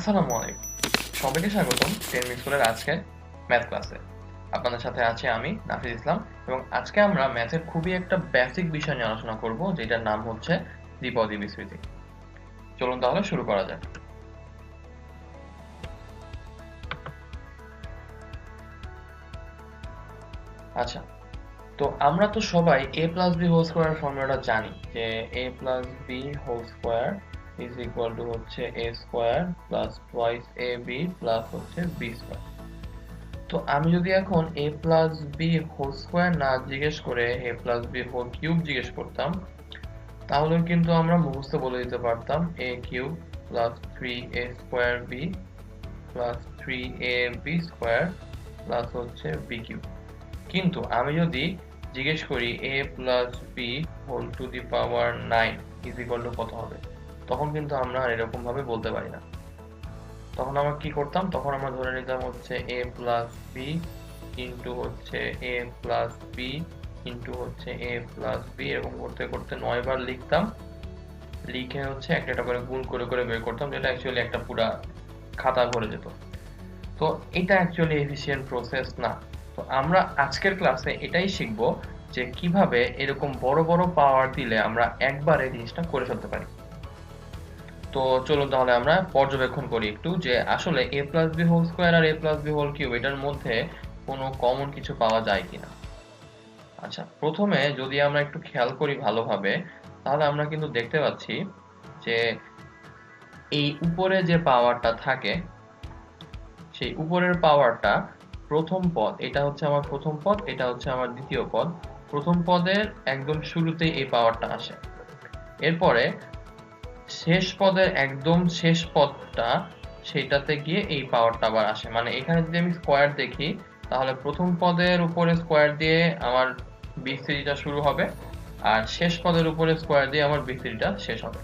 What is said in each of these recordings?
আসসালামু আলাইকুম। সবাইকে স্বাগতম টেনমিক স্কুলের আজকের ম্যাথ ক্লাসে। আপনাদের সাথে আছি আমি নাফিজ ইসলাম এবং আজকে আমরা ম্যাথের খুবই একটা বেসিক বিষয় নিয়ে আলোচনা করব, যেটার নাম হচ্ছে দ্বিপদী বিস্তৃতি। চলুন তাহলে শুরু করা যাক। আচ্ছা, তো আমরা তো সবাই a plus B whole square ফর্মুলাটা জানি, যে a plus B whole square is equal to হচ্ছে a square plus twice A B plus হচ্ছে বি স্কোয়ার। তো আমি যদি এখন a plus B whole square না জিজ্ঞেস করে a plus B whole cube জিজ্ঞেস করতাম, তাহলে কিন্তু আমরা মুখস্থ বলে দিতে পারতাম a cube plus 3a square B plus 3ab square plus হচ্ছে b কিউব। কিন্তু আমি যদি জিজ্ঞেস করি a plus B whole to the power 9 is equal to কত হবে, তখন কিন্তু আমরা আর এরকম ভাবে বলতে পারি না। তখন আমরা কি করতাম, তখন আমরা ধরে নিতাম হচ্ছে a প্লাস বি ইন্টু হচ্ছে a প্লাস বি ইন্টু হচ্ছে a প্লাস বি, এরকম করতে করতে 9 বার লিখতাম, লিখে হচ্ছে একটা একটা করে গুণ করে করে বের করতাম, যেটা অ্যাকচুয়ালি একটা পুরা খাতা ভরে যেত। তো এটা অ্যাকচুয়ালি এফিশিয়েন্ট প্রসেস না। তো আমরা আজকের ক্লাসে এটাই শিখব যে কিভাবে এরকম বড় বড় পাওয়ার দিলে আমরা একবারে জিনিসটা করে ফেলতে পারি। তো চলুন তাহলে আমরা পর্যবেক্ষণ করি একটু, যে আসলে a plus B whole square আর a plus B whole cube এটার মধ্যে কোনো কমন কিছু পাওয়া যায় কিনা। আচ্ছা, প্রথমে যদি আমরা একটু খেয়াল করি ভালোভাবে, তাহলে আমরা কিন্তু দেখতে পাচ্ছি যে এই উপরে যে পাওয়ারটা থাকে, সেই উপরের পাওয়ারটা প্রথম পদ, এটা হচ্ছে আমার প্রথম পদ, এটা হচ্ছে আমার দ্বিতীয় পদ। প্রথম পদের একদম শুরুতেই এই পাওয়ারটা আসে, এরপরে শেষ পদের একদম শেষ পদটা, সেটাতে গিয়ে এই পাওয়ারটা আবার আসে। মানে এখানে যদি আমি স্কোয়ার দেখি, তাহলে প্রথম পদের উপরে স্কোয়ার দিয়ে আমার বিস্তৃতিটা শুরু হবে, আর শেষ পদের উপরে স্কোয়ার দিয়ে আমার বিস্তৃতিটা শেষ হবে।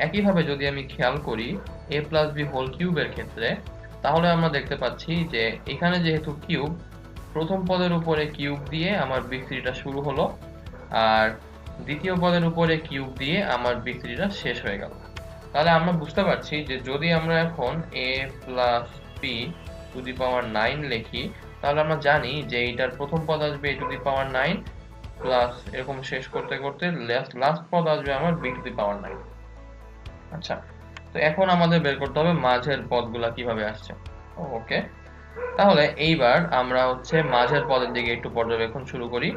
একইভাবে যদি আমি খেয়াল করি a প্লাস বি হোল কিউবের ক্ষেত্রে, তাহলে আমরা দেখতে পাচ্ছি যে এখানে যেহেতু কিউব, প্রথম পদের উপরে কিউব দিয়ে আমার বিস্তৃতিটা শুরু হলো, আর দ্বিতীয় পদের উপরে কিউব দিয়ে আমার বিস্তৃতিটা শেষ হয়ে গেল। তাহলে আমরা বুঝতে পারছি যে যদি আমরা এখন a plus b to the power 9 লিখি, তাহলে আমরা জানি যে এটার প্রথম পদ আসবে a to the power 9 plus এরকম শেষ করতে করতে লাস্ট পদ আসবে আমার b টু দি পাওয়ার 9। আচ্ছা, তো এখন আমাদের বের করতে হবে মাঝের পদগুলা কিভাবে আসছে। ওকে, তাহলে এইবার আমরা হচ্ছে মাঝের পদের দিকে একটু পর্যবেক্ষণ শুরু করি,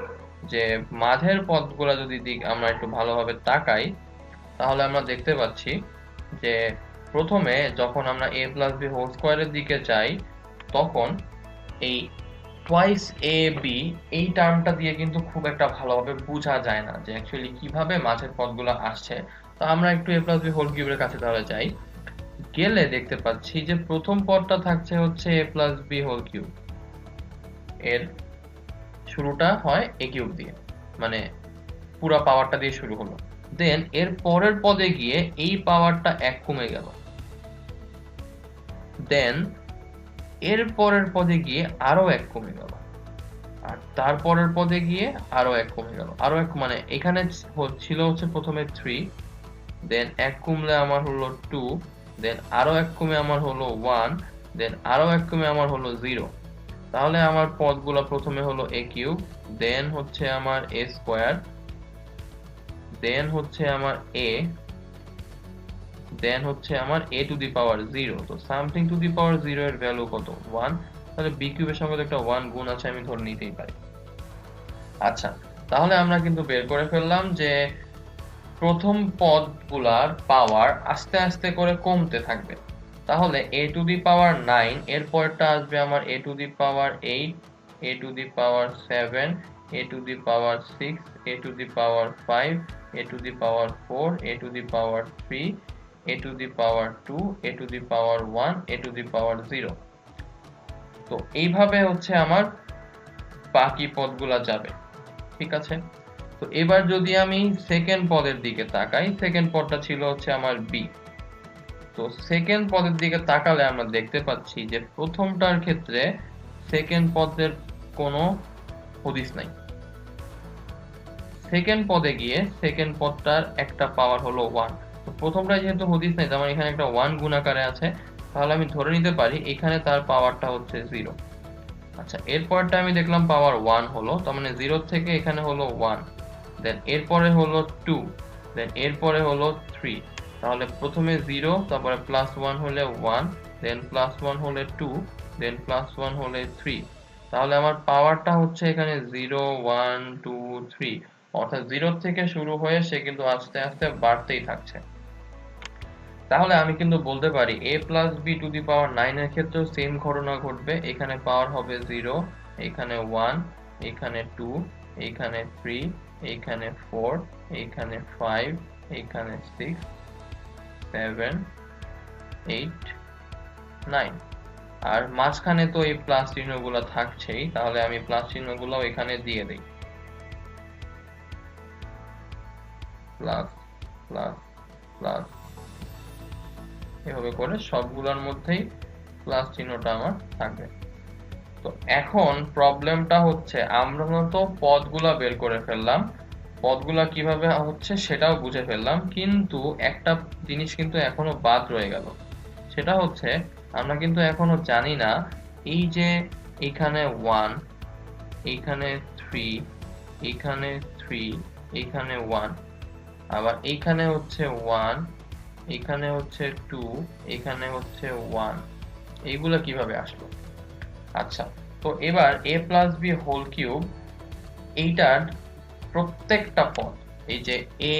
যে মাঝের পদগুলা যদি আমরা একটু ভালোভাবে তাকাই, তাহলে আমরা দেখতে পাচ্ছি যে প্রথমে যখন আমরা a প্লাস বি হোল স্কোয়ারের দিকে যাই, তখন এই টুয়াইস এ বি এই টার্মটা দিয়ে কিন্তু খুব একটা ভালোভাবে বোঝা যায় না যে অ্যাকচুয়ালি কিভাবে মাঝের পদগুলো আসছে। তো আমরা একটু a প্লাস বি হোল কিউবের কাছে তাহলে যাই, গেলে দেখতে পাচ্ছি যে প্রথম পদটা থাকছে হচ্ছে a plus B whole cube, এর শুরুটা হয় a কিউব দিয়ে, মানে পুরো পাওয়ারটা দিয়ে শুরু হলো। দেন এর পরের পদে গিয়ে এই পাওয়ারটা 1 কমে গেল, দেন এর পরের পদে গিয়ে আরো 1 কমে গেল, আর তারপরের পদে গিয়ে আরো 1 কমে গেল, আরো 1, মানে এখানে ছিল হচ্ছে প্রথমে 3, দেন 1 কমলে আমার হলো 2, দেন আরো 1 কমে আমার হলো 1, দেন আরো 1 কমে আমার হলো 0। তাহলে আমার পদগুলো প্রথমে হলো a কিউব, দেন হচ্ছে আমার a স্কোয়ার, দেন হচ্ছে আমার a, দেন হচ্ছে আমার a টু দি পাওয়ার 0। তো সামথিং টু দি পাওয়ার 0 এর ভ্যালু কত? 1। তাহলে b কিউবের সঙ্গে তো একটা 1 গুণ আছে, আমি ধরে নিতেই পারি। আচ্ছা, তাহলে আমরা কিন্তু বের করে ফেললাম যে প্রথম পদগুলার পাওয়ার আস্তে আস্তে করে কমতে থাকবে। তাহলে a টু দি পাওয়ার 9 এর পরেরটা আসবে আমার a to the power 8, a to the power 7, a to the power 6, a to the power 5, a to the power 4, a to the power 3, a to the power 2, a to the power 1, a to the power 0। তো এইভাবে হচ্ছে আমার বাকি পদগুলা যাবে, ঠিক আছে। তো এবার যদি আমি সেকেন্ড পদের দিকে তাকাই, সেকেন্ড পদটা ছিল হচ্ছে আমার b। তো সেকেন্ড পদের দিকে তাকালে আমরা দেখতে পাচ্ছি যে প্রথমটার ক্ষেত্রে সেকেন্ড পদের কোনো হদিস নাই। সেকেন্ড পদে গিয়ে সেকেন্ড পদটার একটা পাওয়ার হলো 1। তো প্রথমটা যেহেতু হদিস নাই, তার মানে এখানে একটা 1 গুণ আকারে আছে, তাহলে আমি ধরে নিতে পারি এখানে তার পাওয়ারটা হচ্ছে 0। আচ্ছা, এরপরটা আমি দেখলাম পাওয়ার 1 হলো, তার মানে 0 থেকে এখানে হলো 1, দেন এরপরে হলো 2, দেন এরপরে হলো 3। তাহলে প্রথমে 0, তারপরে +1 হলে 1, দেন +1 হলে 2, দেন +1 হলে 3। তাহলে আমার পাওয়ারটা হচ্ছে এখানে 0 1 2 3, অর্থাৎ 0 থেকে শুরু হয়ে সে কিন্তু আস্তে আস্তে বাড়তেই থাকছে। তাহলে আমি কিন্তু বলতে পারি a plus b to the power 9 এর ক্ষেত্রেও সেম ঘটনা ঘটবে। এখানে পাওয়ার হবে 0, এখানে 1, এখানে 2, এখানে 3, এখানে 4, এখানে 5, এখানে 6, 7, 8, 9। আর মাঝখানে তো এই প্লাস চিহ্নগুলো থাকছেই, তাহলে আমি প্লাস চিহ্নগুলো এখানে দিয়ে দেই। প্লাস প্লাস প্লাস, এভাবে করে সবগুলোর মধ্যেই প্লাস চিহ্নটা আমার থাকবে। তো এখন প্রবলেমটা হচ্ছে আমরা তো পদগুলা বের করে ফেললাম, পদগুলা কিভাবে হচ্ছে সেটাও বুঝে ফেললাম, কিন্তু একটা জিনিস কিন্তু এখনো বাদ রয়ে গেল। সেটা হচ্ছে আমরা কিন্তু এখনো জানি না এই যে এখানে 1, এইখানে 3, এইখানে 3, এইখানে 1, আবার এইখানে হচ্ছে 1, এখানে হচ্ছে 2, এখানে হচ্ছে 1, এইগুলা কিভাবে আসলো? আচ্ছা, তো এবার a plus b whole cube, এইটার প্রত্যেকটা পদ, এই যে a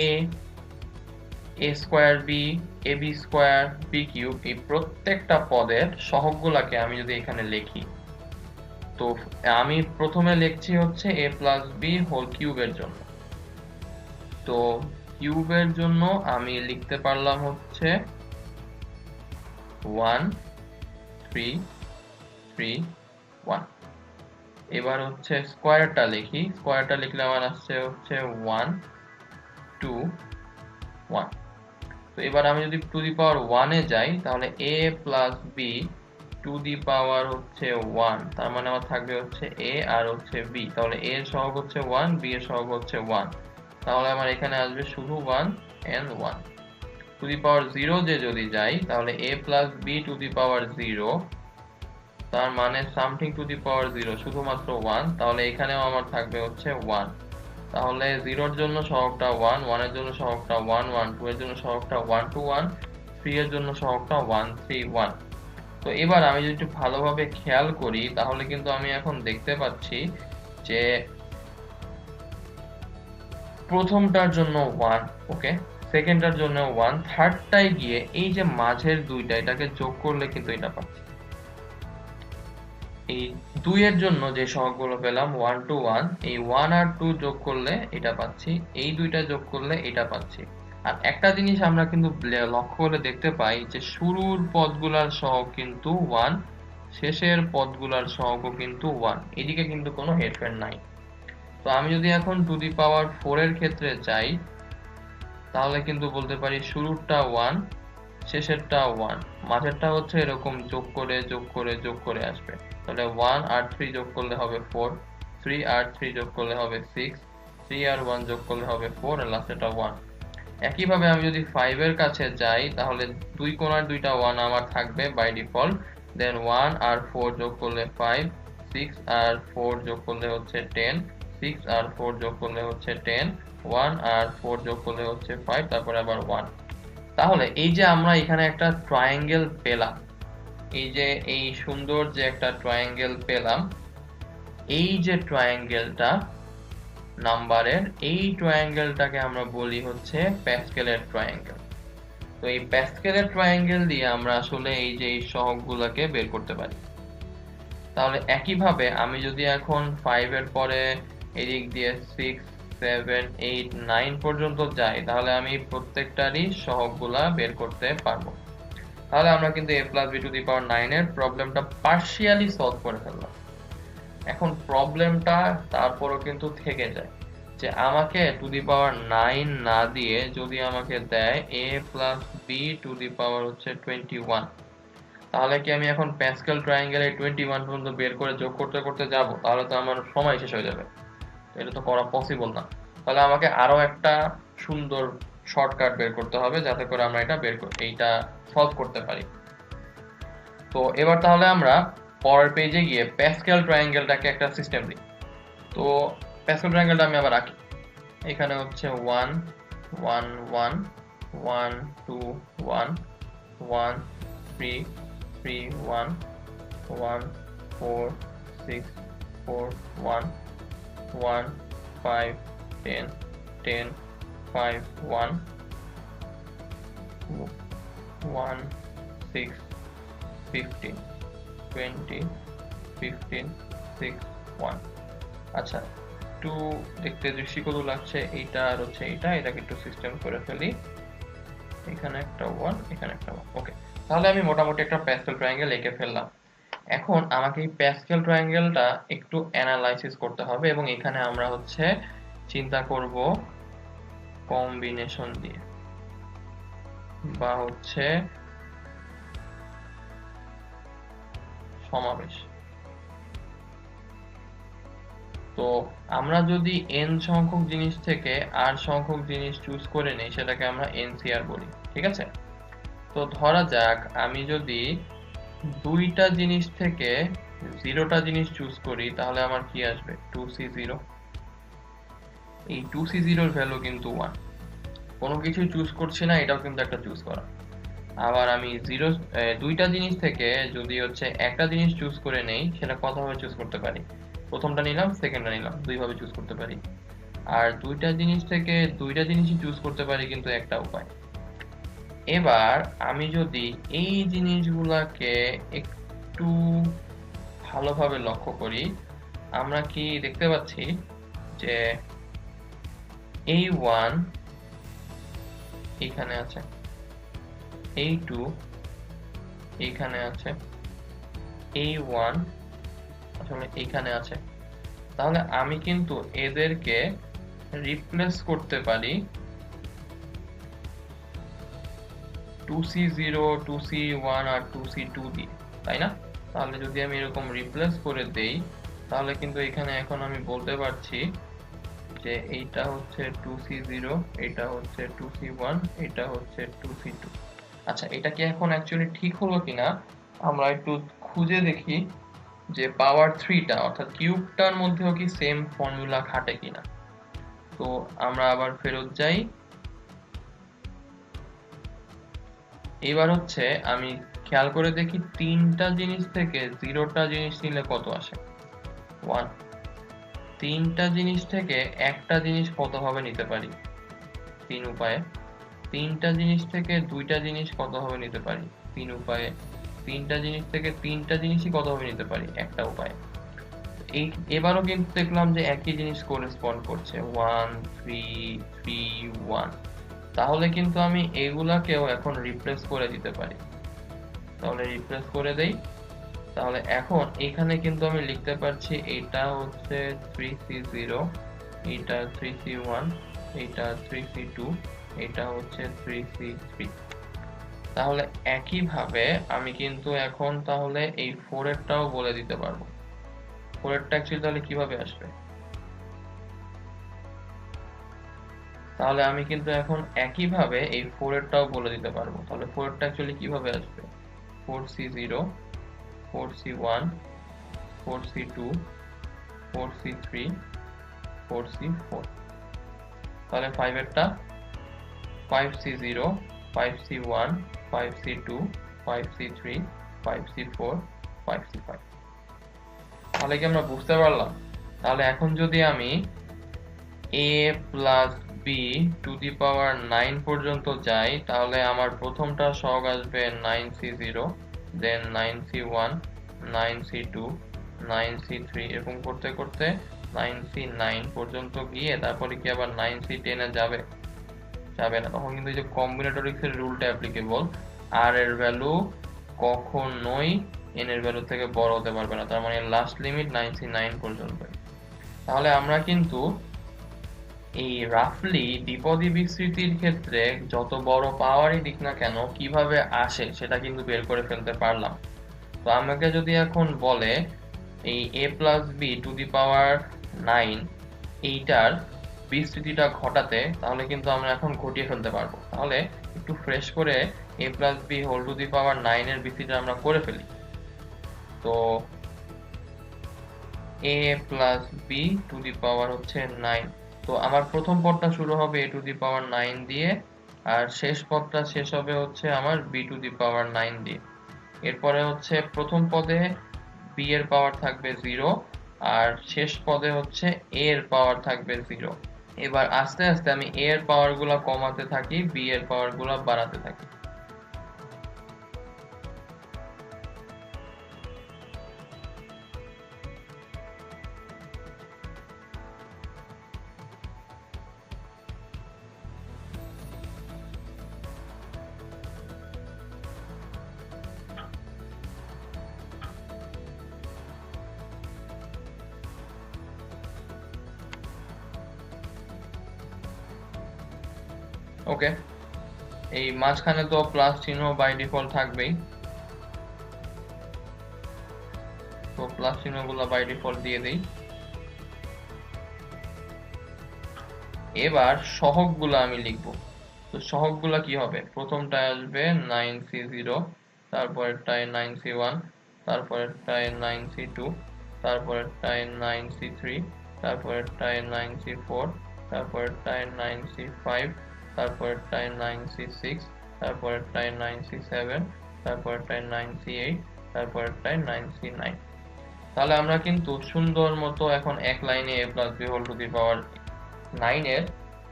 square b, ab square, b cube, এই প্রত্যেকটা পদের সহগগুলাকে আমি যদি এখানে লিখি, তো আমি প্রথমে লিখছি হচ্ছে a প্লাস b হোল কিউবের জন্য। তো কিউবের জন্য আমি লিখতে পারলাম হচ্ছে 1 3 3 1। এবার হচ্ছে স্কোয়ারটা লিখি, স্কোয়ারটা লিখলে আমার আসছে হচ্ছে 1 2 1। তো এবার আমি যদি টু দি পাওয়ার 1 এ যাই, তাহলে a plus b to the power হচ্ছে 1, তার মানে আমার থাকবে হচ্ছে a আর হচ্ছে b। তাহলে a এর সহগ হচ্ছে 1, b এর সহগ হচ্ছে 1, তাহলে আমার এখানে আসবে শুধু 1 and 1। টু দি পাওয়ার 0 যে যদি যাই, তাহলে a plus b to the power 0, তার মানে সামথিং টু দি পাওয়ার 0 শুধুমাত্র 1, তাহলে এখানেও আমার থাকবে হচ্ছে 1। তাহলে 0 এর জন্য সহগটা 1, 1 এর জন্য সহগটা 1 1, 2 এর জন্য সহগটা 1 2 1, 3 এর জন্য সহগটা 1 3 1। তো এবার আমি যদি একটু ভালোভাবে খেয়াল করি, তাহলে কিন্তু আমি এখন দেখতে পাচ্ছি যে প্রথমটার জন্য 1, ওকে, সেকেন্ডটার জন্য 1, থার্ডটায় গিয়ে এই যে মাঝের দুইটা, এটাকে যোগ করলে কিন্তু এটা পাচ্ছি। এই 2 এর জন্য যে সহগগুলো পেলাম 1 2 1, এই 1 আর 2 যোগ করলে এটা পাচ্ছি, এই দুইটা যোগ করলে এটা পাচ্ছি। আর একটা জিনিস আমরা কিন্তু লক্ষ্য করে দেখতে পাই যে শুরুর পদগুলার সহগ কিন্তু 1, শেষের পদগুলার সহগও কিন্তু 1, এদিকে কিন্তু কোনো হেরফের নাই। তো আমি যদি এখন টু দি পাওয়ার 4 এর ক্ষেত্রে যাই, তাহলে কিন্তু বলতে পারি শুরুরটা 1, শেষেরটা 1, মাঝেরটা হচ্ছে এরকম যোগ করে যোগ করে যোগ করে আসবে। তাহলে 1 আর 3 যোগ করলে হবে 4, 3 আর 3 যোগ করলে হবে 6, 3 আর 1 যোগ করলে হবে 4, আর লাস্টেরটা 1। একইভাবে আমি যদি 5 এর কাছে যাই, তাহলে দুই কোণার দুইটা 1 আমার থাকবে বাই ডিফল্ট, দেন 1 আর 4 যোগ করলে 5, 6 আর 4 যোগ করলে হচ্ছে 10, 6 আর 4 যোগ করলে হচ্ছে 10, 1 আর 4 যোগ করলে হচ্ছে 5, তারপরে আবার 1। তাহলে এই যে আমরা এখানে একটা ট্রায়াঙ্গেল পেলাম, এই যে এই সুন্দর যে একটা ট্রায়াঙ্গেল পেলাম, এই যে ট্রায়াঙ্গেলটা নাম্বারের, এই ট্রায়াঙ্গেলটাকে আমরা বলি হচ্ছে প্যাসকেলের ট্রায়াঙ্গেল। তো এই প্যাসকেলের ট্রায়াঙ্গেল দিয়ে আমরা আসলে এই যে এই সহগগুলোকে বের করতে পারি। তাহলে একইভাবে আমি যদি এখন 5 এর পরে এদিক দিয়ে 6 7 8 9 পর্যন্ত যাই, তাহলে আমি প্রত্যেকটারই সহগগুলা বের করতে পারবো। তাহলে আমরা কিন্তু a plus b to the power 9 এর প্রবলেমটা পার্শিয়ালি সলভ করে ফেললাম। এখন প্রবলেমটা তারপরও কিন্তু থেকে যায় যে আমাকে টু দি পাওয়ার 9 না দিয়ে যদি আমাকে দেয় a plus b to the power হচ্ছে 21, তাহলে কি আমি এখন প্যাসকেল ট্রায়াঙ্গেলে 21 পর্যন্ত বের করে যোগ করতে করতে যাব? তাহলে তো আমার সময় শেষ হয়ে যাবে, এটা তো করা পসিবল না। তাহলে আমাকে আরো একটা সুন্দর শর্টকাট বের করতে হবে, যাতে করে আমরা এইটা সলভ করতে পারি। তো এবার তাহলে আমরা পরের পেজে গিয়ে প্যাসকেল ট্রায়াঙ্গেলটাকে একটা সিস্টেম দিই। তো প্যাসকেল ট্রায়াঙ্গেলটা আমি আবার আঁকি। এখানে হচ্ছে 1 1 1 1 2 1 1 3 3 1 1 4 6 4 1 1 5 10 10 5 1 1 6 15 20 15 6 1। আচ্ছা, একটু দেখতে দৃষ্টিকটু লাগছে এইটা আর হচ্ছে এটাকে একটু সিস্টেম করে ফেলি। এখানে একটা 1, এখানে একটা 1। ওকে, তাহলে আমি মোটামুটি একটা প্যাসকেল ট্রায়াঙ্গেল এঁকে ফেললাম। এখন আমাকে এই প্যাসকেল ট্রায়াঙ্গেলটা একটু অ্যানালাইসিস করতে হবে এবং এখানে আমরা হচ্ছে চিন্তা করব কম্বিনেশন দিয়ে বা হচ্ছে সমাবেশ। তো আমরা যদি n সংখ্যক জিনিস থেকে r সংখ্যক জিনিস চুজ করে নেই সেটাকে আমরা NCR বলি, ঠিক আছে? তো ধরা যাক আমি যদি 2টা জিনিস থেকে 0টা জিনিস চুজ করি তাহলে আমার কি আসবে? 2C0। এই 2C0 এর ভ্যালু কিন্তু 1। কোনো কিছু চুজ করছি না, এটাও কিন্তু একটা চুজ করা। আবার আমি 2টা জিনিস থেকে যদি হচ্ছে একটা জিনিস চুজ করে নেই সেটা কতভাবে চুজ করতে পারি? প্রথমটা নিলাম, সেকেন্ডটা নিলাম, দুইভাবে চুজ করতে পারি। আর 2টা জিনিস থেকে 2টা জিনিসই চুজ করতে পারি কিন্তু একটা উপায়। এবার আমি যদি এই জিনিসগুলাকে একটু ভালোভাবে লক্ষ্য করি, আমরা কি দেখতে পাচ্ছি যে এই 1 এখানে আছে, এই 2 এইখানে আছে, এই 1 আসলে এখানে আছে। তাহলে আমি কিন্তু এদেরকে রিপ্লেস করতে পারি 2C0, 2C1 আর 2C2 দিয়ে, তাই না? তাহলে যদি আমি এরকম রিপ্লেস করে দেই তাহলে কিন্তু এখানে এখন আমি বলতে পারছি যে এইটা হচ্ছে 2C0, এটা হচ্ছে 2C1, এটা হচ্ছে 2C2। আচ্ছা, এটা কি এখন অ্যাকচুয়ালি ঠিক হলো কিনা আমরা একটু খুঁজে দেখি যে পাওয়ার 3টা অর্থাৎ কিউবটার মধ্যেও কি সেম ফর্মুলা খাটে কিনা। তো আমরা আবার ফেরত যাই। এবার হচ্ছে আমি খেয়াল করে দেখি 3টা জিনিস থেকে 0টা জিনিস নিলে কত আসে? 1। 3টা জিনিস থেকে একটা জিনিস কতভাবে নিতে পারি? 3 উপায়ে। 3টা জিনিস থেকে 2টা জিনিস কতভাবে নিতে পারি? 3 উপায়ে। 3টা জিনিস থেকে 3টা জিনিসই কতভাবে নিতে পারি? একটা উপায়ে। এবারও কিন্তু দেখলাম যে একই জিনিস করেসপন্ড করছে 1 3 3 1। তাহলে কিন্তু আমি এগুলাকেও এখন রিপ্লেস করে দিতে পারি। তাহলে রিপ্লেস করে দেই। তাহলে এখন এখানে কিন্তু আমি লিখতে পারছি এটা হচ্ছে 3C0, এটা 3C1, এটা 3C2, এটা হচ্ছে 3C3। তাহলে একইভাবে আমি কিন্তু এখন তাহলে এই 4 এরটাও বলে দিতে পারবো। 4 এরটা অ্যাকচুয়ালি তাহলে কিভাবে আসবে? তাহলে আমি কিন্তু এখন একইভাবে এই 4 এরটাও বলে দিতে পারবো। তাহলে 4 এরটা অ্যাকচুয়ালি কিভাবে আসবে? 4C0, 4C1, 4C2, 4C3, 4C4। তাহলে 5 এরটা 5C0, 5C1, 5C2, 5C3, 5C4, 5C5। তাহলে কি আমরা বুঝতে পারলাম? তাহলে এখন যদি আমি a plus b to the power 9 পর্যন্ত যাই তাহলে আমার প্রথমটা সহগ আসবে 9C0, দেন 9C1, 9C2, 9C3 এরকম করতে করতে 9C9 পর্যন্ত গিয়ে তারপরে কি আবার 9C10 এ যাবে? যাবে না। তখন কিন্তু এই যে কম্বিনেটরিক্স এর রুলটা অ্যাপ্লিকেবল। r এর ভ্যালু কখনোই n এর ভ্যালু থেকে বড় হতে পারবে না, তার মানে লাস্ট লিমিট 9C9 পর্যন্ত। তাহলে আমরা কিন্তু এই রাফলি দ্বিপদী বিস্তৃতির ক্ষেত্রে যত বড় পাওয়ারই দিক না কেন কিভাবে আসে সেটা কিন্তু বের করে ফেলতে পারলাম। তো আমাকে যদি এখন বলে এই a plus b to the power 9 এইটার বিস্তৃতিটা ঘটাতে, তাহলে কিন্তু আমরা এখন ঘটিয়ে ফেলতে পারবো। তাহলে একটু ফ্রেশ করে a plus b whole to the power 9 এর বিস্তৃতিটা আমরা করে ফেলি। তো a plus b to the power হচ্ছে 9। তো আমার প্রথম পদটা শুরু হবে a টু দি পাওয়ার 9 দিয়ে, আর শেষ পদটা শেষ হবে হচ্ছে আমার b টু দি পাওয়ার 9 দিয়ে। এরপরে হচ্ছে প্রথম পদে b এর পাওয়ার থাকবে 0, আর শেষ পদে হচ্ছে a এর পাওয়ার থাকবে 0। এবার আস্তে আস্তে আমি a এর পাওয়ার গুলা কমাতে থাকি, b এর পাওয়ার গুলা বাড়াতে থাকি। ওকে, এই মাঝখানে তো প্লাস চিহ্ন বাই ডিফল্ট থাকবেই, তো প্লাস চিহ্নগুলো বাই ডিফল্ট দিয়ে দেই। এবার সহগগুলো আমি লিখব। তো সহগগুলো কি হবে? প্রথমটায় আসবে 9c0, তারপরেরটায় 9c1, তারপরেরটায় 9c2, তারপরেরটায় 9c3, তারপরেরটায় 9c4, তারপরেরটায় 9c5, তারপরেরটায় 9c6, তারপরেরটায় 9c7, তারপরেরটায় 9c8, তারপরেরটায় 9c9। তাহলে আমরা কিন্তু সুন্দর মতো এখন এক লাইনে a plus b whole to the power 9 এর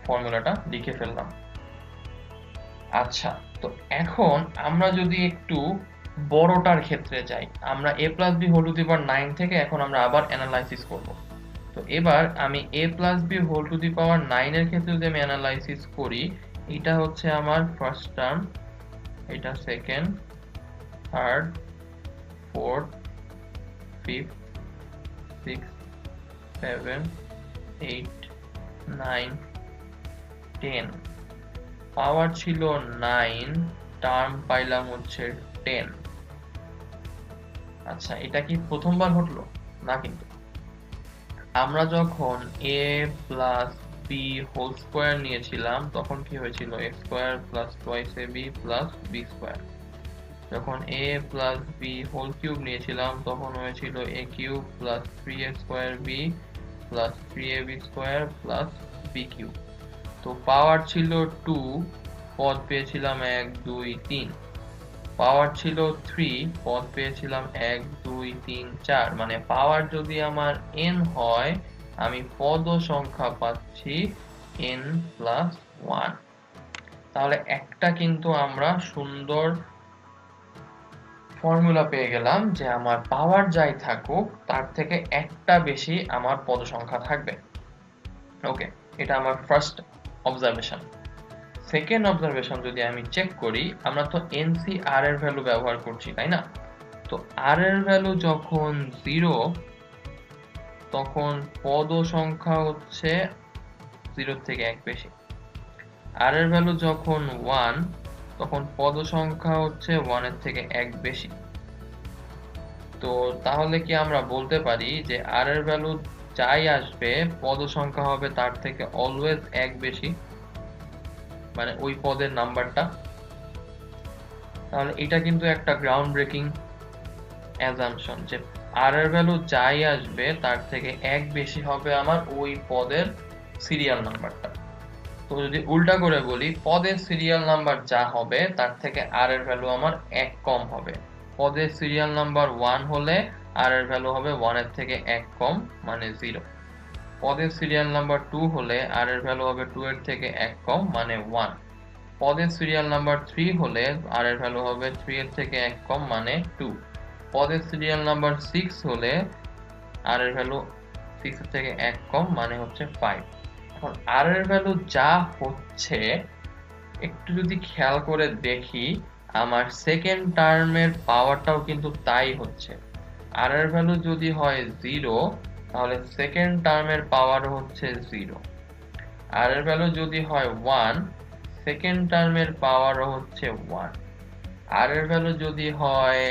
ফর্মুলাটা লিখে ফেললাম। আচ্ছা, তো এখন আমরা যদি একটু বড়টার ক্ষেত্রে যাই, আমরা a plus b whole to the power 9 থেকে এখন আমরা আবার অ্যানালাইসিস করব। তো এবার আমি a plus b whole to the power 9 এর ক্ষেত্রে যদি আমি অ্যানালাইসিস করি, এটা হচ্ছে আমার ফার্স্ট টার্ম, এটা second, third, fourth, fifth, six, 7, 8, 9, 10। পাওয়ার ছিল 9, টার্ম পাইলাম হচ্ছে 10। আচ্ছা, এটা কি প্রথমবার ঘটলো? না, কিন্তু আমরা যখন a plus b whole square নিয়েছিলাম তখন কি হয়েছিল? a square plus twice ab plus b square. যখন a plus b whole cube নিয়েছিলাম তখন হয়েছিল a cube plus 3a square b plus 3ab square plus b cube. তো পাওয়ার ছিল 2, পদ পেয়েছিলাম 1, 2, 3। পাওয়ার ছিল 3, পদ পেয়েছিলাম 1, 2, 3, 4। মানে পাওয়ার যদি আমার n হয়, আমি পদ সংখ্যা পাচ্ছি n প্লাস 1। তাহলে একটা কিন্তু আমরা সুন্দর ফর্মুলা পেয়ে গেলাম যে আমার পাওয়ার যাই থাকুক তার থেকে একটা বেশি আমার পদ সংখ্যা থাকবে। ওকে, এটা আমার ফার্স্ট অবজারভেশন। সেকেন্ড অবজারভেশন যদি আমি চেক করি, আমরা তো NC/R এর ভ্যালু ব্যবহার করছি, তাই না? তো R এর ভ্যালু যখন 0, তখন পদ সংখ্যা হচ্ছে 0 থেকে 1 বেশি। R এর ভ্যালু যখন 1, তখন পদ সংখ্যা হচ্ছে 1 এর থেকে 1 বেশি। তো তাহলে কি আমরা বলতে পারি যে R এর ভ্যালু যাই আসবে, পদ সংখ্যা হবে তার থেকে অলওয়েজ 1 বেশি, মানে ওই পদের নাম্বারটা? তাহলে এটা কিন্তু একটা গ্রাউন্ড ব্রেকিং অ্যাজাম্পশন যে আর এর ভ্যালু যাই আসবে তার থেকে 1 বেশি হবে আমার ওই পদের সিরিয়াল নাম্বারটা। তো যদি উল্টা করে বলি, পদের সিরিয়াল নাম্বার যা হবে তার থেকে আর এর ভ্যালু আমার 1 কম হবে। পদের সিরিয়াল নাম্বার 1 হলে আর এর ভ্যালু হবে 1 এর থেকে 1 কম, মানে 0। পদের সিরিয়াল নাম্বার 2 হলে আর এর ভ্যালু হবে 2 এর থেকে 1 কম, মানে 1। পদের সিরিয়াল নাম্বার 3 হলে আর এর ভ্যালু হবে 3 এর থেকে 1 কম, মানে 2। পদের সিরিয়াল নাম্বার 6 হলে আর এর ভ্যালু 6 এর থেকে 1 কম, মানে হচ্ছে 5। এখন আর এর ভ্যালু যা হচ্ছে, একটু যদি খেয়াল করে দেখি, আমার সেকেন্ড টার্মের পাওয়ারটাও কিন্তু তাই হচ্ছে। আর এর ভ্যালু যদি হয় 0, তাহলে সেকেন্ড টার্মের পাওয়ার হচ্ছে 0। আর এর ভ্যালু যদি হয় 1, সেকেন্ড টার্মের পাওয়ারও হচ্ছে 1। আর এর ভ্যালু যদি হয়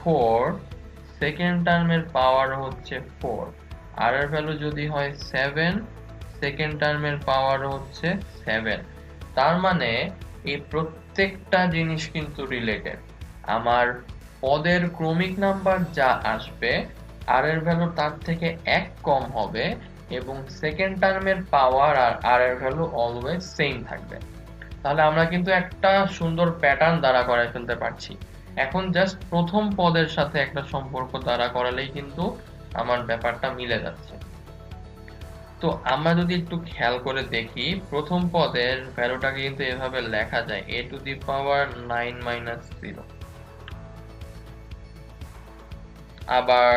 4, সেকেন্ড টার্মের পাওয়ার হচ্ছে 4। আর এর ভ্যালু যদি হয় 7, সেকেন্ড টার্মের পাওয়ার হচ্ছে 7। তার মানে এই প্রত্যেকটা জিনিস কিন্তু রিলেটেড। আমার পদের ক্রমিক নাম্বার যা আসবে আর এর ভ্যালু তার থেকে 1 কম হবে এবং সেকেন্ড টার্মের পাওয়ার আর আর এর ভ্যালু অলওয়েজ সেম থাকবে। তাহলে আমরা কিন্তু একটা সুন্দর প্যাটার্ন দ্বারা করে ফেলতে পারছি। এখন জাস্ট প্রথম পদের সাথে একটা সম্পর্ক দ্বারা করালেই কিন্তু আমার ব্যাপারটা মিলে যাচ্ছে। তো আমরা যদি একটু খেয়াল করে দেখি, প্রথম পদের ভ্যালুটাকে কিন্তু এভাবে লেখা যায় a to the power 9 minus 0। আবার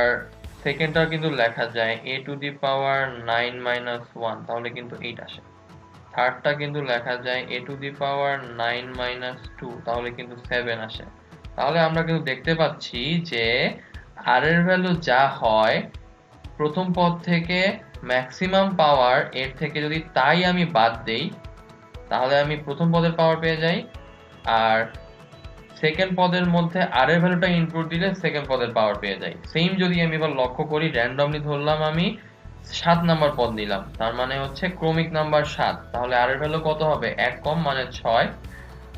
সেকেন্ডটা কিন্তু লেখা যায় a to the power 9 minus 1, তাহলে কিন্তু 8 আসে। থার্ডটা কিন্তু লেখা যায় a to the power 9 minus 2, তাহলে কিন্তু 7 আসে। তাহলে আমরা কিন্তু দেখতে পাচ্ছি যে আর এর ভ্যালু যা হয় প্রথম পদ থেকে ম্যাক্সিমাম পাওয়ার এর থেকে যদি তাই আমি বাদ দেই, তাহলে আমি প্রথম পদের পাওয়ার পেয়ে যাই, আর সেকেন্ড পদের মধ্যে আর এর ভ্যালুটা ইনক্লুড দিলে সেকেন্ড পদের পাওয়ার পেয়ে যাই। সেম যদি আমি এবার লক্ষ্য করি, র্যান্ডমলি ধরলাম আমি 7 নাম্বার পদ নিলাম, তার মানে হচ্ছে ক্রমিক নাম্বার 7, তাহলে আর এর ভ্যালু কত হবে? 1 কম মানে 6।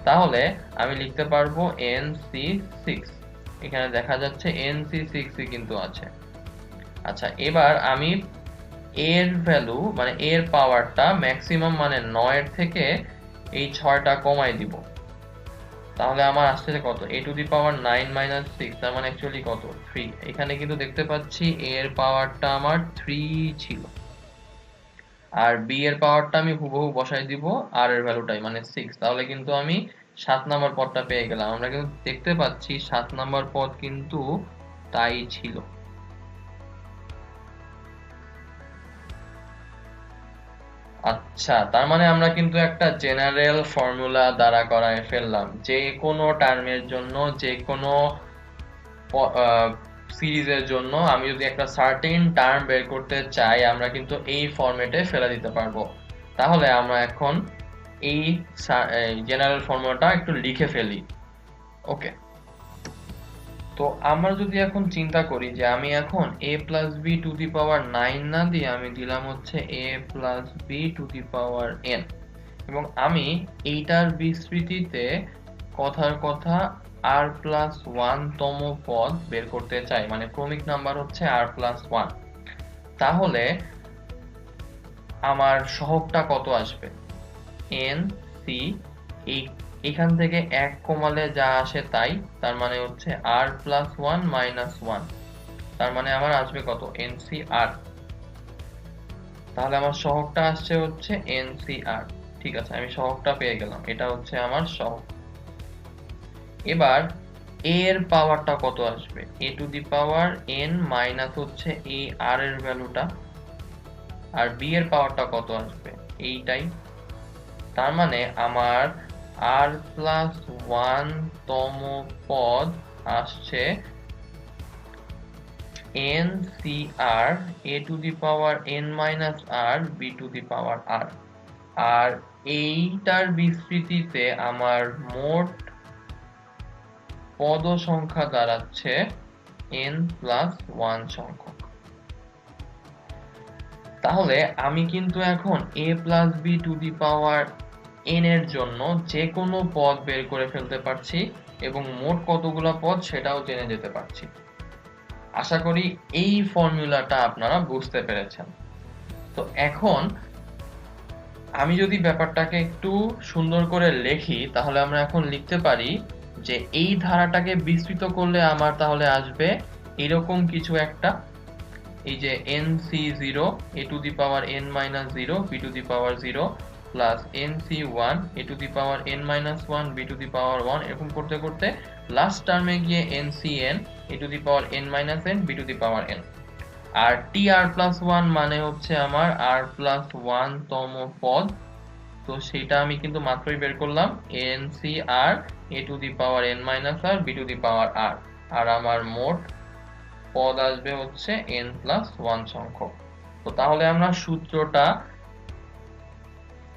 তাহলে আমি লিখতে পারবো NC6। এখানে দেখা যাচ্ছে NC6 কিন্তু আছে। আচ্ছা, এবার আমি এর ভ্যালু মানে এর পাওয়ারটা ম্যাক্সিমাম মানে 9 এর থেকে এই 6টা কমাই দিব, তাহলে আমার আসছে কত? a to the power 9 minus 6, তার মানে অ্যাকচুয়ালি কত? 3। এখানে কিন্তু দেখতে পাচ্ছি এর পাওয়ারটা আমার 3 ছিল, আর b এর পাওয়ারটা আমি হুবহু বসাই দিব আর এর ভ্যালুটাই মানে 6, তাহলে কিন্তু আমি 7 নাম্বার পদটা পেয়ে গেলাম। আমরা কিন্তু দেখতে পাচ্ছি 7 নাম্বার পদ কিন্তু তাই ছিল। আচ্ছা, তার মানে আমরা কিন্তু একটা জেনারেল ফর্মুলা দ্বারা করায় ফেললাম। যে কোনো টার্মের জন্য, যে কোনো সিরিজের জন্য আমি যদি একটা সার্টেন টার্ম বের করতে চাই, আমরা কিন্তু এই ফরম্যাটে ফেলে দিতে পারবো। তাহলে আমরা এখন এই জেনারেল ফর্মুলাটা একটু লিখে ফেলি। ওকে, তো আমরা যদি এখন চিন্তা করি যে আমি এখন a plus b to the power 9 না দিয়ে আমি দিলাম হচ্ছে a plus b to the power n, এবং আমি এইটার বিস্তৃতিতে কথার কথা r প্লাস 1 তম পদ বের করতে চাই, মানে ক্রমিক নাম্বার হচ্ছে r প্লাস 1। তাহলে আমার সহগটা কত আসবে? n c, এখান থেকে 1 কমালে যা আসে তাই, তার মানে হচ্ছে r প্লাস 1 মাইনাস 1, তার মানে আমার আসবে কত? NCR। তাহলে আমার সহগটা আসছে হচ্ছে NCR। ঠিক আছে, আমি সহগটা পেয়ে গেলাম, এটা হচ্ছে আমার সহগ। এবার a এর পাওয়ারটা কত আসবে? a to the power n minus হচ্ছে এই r এর ভ্যালুটা, আর b এর পাওয়ারটা কত আসবে? এইটাই। তার মানে আমার r প্লাস 1 তম পদ আসছে NCR a to the power n minus r b to the power r, আর এইটার বিস্তৃতিতে আমার মোট পদ সংখ্যা দাঁড়াচ্ছে n প্লাস 1 সংখ্যক। তাহলে আমি কিন্তু এখন a plus b to the power n এর জন্য যে কোনো পদ বের করে ফেলতে পারছি এবং মোট কতগুলো পদ সেটাও জেনে যেতে পারছি। আশা করি এই ফর্মুলাটা আপনারা বুঝতে পেরেছেন। তো এখন আমি যদি ব্যাপারটাকে একটু সুন্দর করে লিখি, তাহলে আমরা এখন লিখতে পারি যে এই ধারাটাকে বিস্তৃত করলে আমার তাহলে আসবে এরকম কিছু একটা, এই যে NC0 a to the power n minus 0 b to the power 0 plus NC1 a to the power n minus 1 b to the power 1, এরকম করতে করতে লাস্ট টার্মে গিয়ে NCn a to the power n minus n b to the power n। আর TR plus 1 মানে হচ্ছে আমার r plus 1 তম পদ, তো সেটা আমি কিন্তু মাত্রই বের করলাম, NCR a to the power n minus r b to the power r, আর আমার মোট পদ আসবে হচ্ছে n প্লাস 1 সংখ্যক। তো তাহলে আমরা সূত্রটা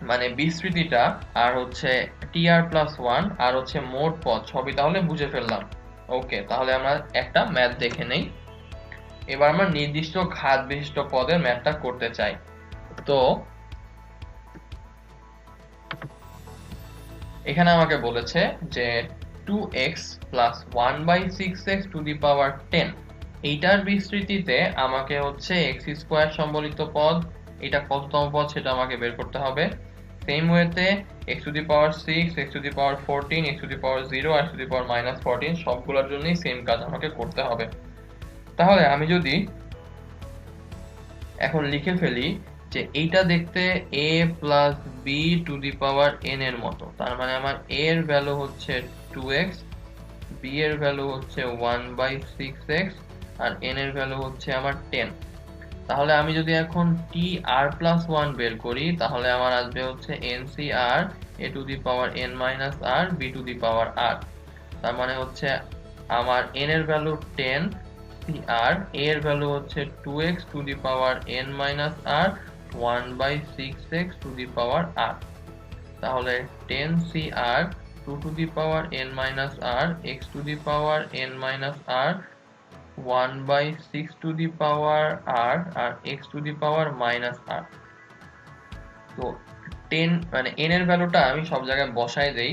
মানে বিস্তৃতিটা আর হচ্ছে TR প্লাস 1 আর হচ্ছে মোট পদ সবই তাহলে বুঝে ফেললাম। ওকে, তাহলে আমরা একটা ম্যাথ দেখে নেই। এবার আমরা নির্দিষ্ট ঘাত বিশিষ্ট পদের ম্যাথটা করতে চাই। তো এখানে আমাকে বলেছে যে 2x plus 1/6x to the power 10, এইটার বিস্তৃতিতে আমাকে হচ্ছে এক্স স্কোয়ার সম্বলিত পদ, এটা কততম পদ সেটা আমাকে বের করতে হবে। সেম ওয়েতে x to the power 6, x to the power 14, x to the power 0 আর x টু দি পাওয়ার -14 সবগুলোর জন্যই সেম কাজ আমাকে করতে হবে। তাহলে আমি যদি এখন লিখে ফেলি যে এইটা দেখতে a plus b to the power n এর মতো, তার মানে আমার a এর ভ্যালু হচ্ছে 2x, b এর ভ্যালু হচ্ছে 1/6x আর n এর ভ্যালু হচ্ছে আমার 10। তাহলে আমি যদি এখন tr+1 বের করি তাহলে আমার আসবে হচ্ছে ncr a to the power n minus r b to the power r, তার মানে হচ্ছে আমার n এর ভ্যালু 10, cr a এর ভ্যালু হচ্ছে 2x to the power n minus r 1/6x to the power r, তাহলে 10cr 2 to the power n minus r x to the power n minus r 1/6 to the power r আর x to the power minus r। তো 10 মানে n এর ভ্যালুটা আমি সব জায়গায় বসাই দেই,